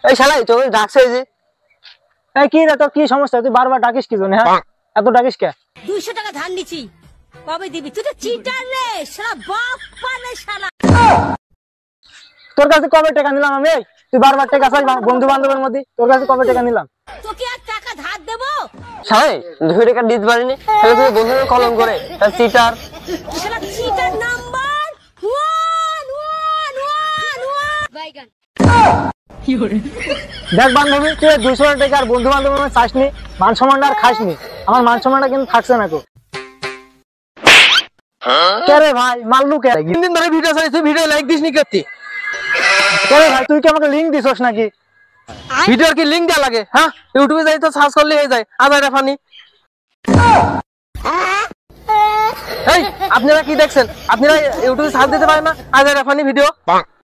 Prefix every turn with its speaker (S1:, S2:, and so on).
S1: এই শালাই তোকে ডাকছে এই যে।
S2: এই কি রে, তোর কি সমস্যা? তুই বারবার ডাকিস কি জন্য? হ্যাঁ, এত ডাকিস কে?
S3: 200 টাকা ধার নিছি, কবে দিবি? তুই তো চিটার রে শালা, বাপ্পা রে শালা।
S2: তোর কাছে কবে টাকা নিলাম আমি? তুই বারবার টাকা চাই বন্ধু বান্ধবের মধ্যে, তোর কাছে কবে টাকা নিলাম?
S3: তোকে আর টাকা ধার দেবো?
S1: শালাই 2 টাকা দিতে পারিনি, তাহলে তুই বন্ধুকে কলম করে চিটার।
S3: শালা চিটার নাম্বার 11111 বাইগান।
S2: দেখ বান্ধবী, তুই 200 টাকা আর বন্ধু বান্ধবের মধ্যে চাসনি, মান সম্মানটা আর খাসনি। আমার মান সম্মানটা কিন্তু থাকছে না। কে রে ভাই, মারলু কে?
S1: 3 দিন ধরে ভিডিও চালিয়েছি, ভিডিও লাইক দিসনি করতে।
S2: কে রে ভাই, তুই কি আমাকে লিংক দিছস নাকি?
S1: ভিডিওর কি লিংক দেওয়া লাগে? হ্যাঁ, ইউটিউবে যাই তো সার্চ করলে হয়ে যায় আজাইরা ফানি। এই আপনারা কি দেখছেন? আপনারা ইউটিউবে সার্চ দিতে পারেন না আজাইরা ফানি ভিডিও?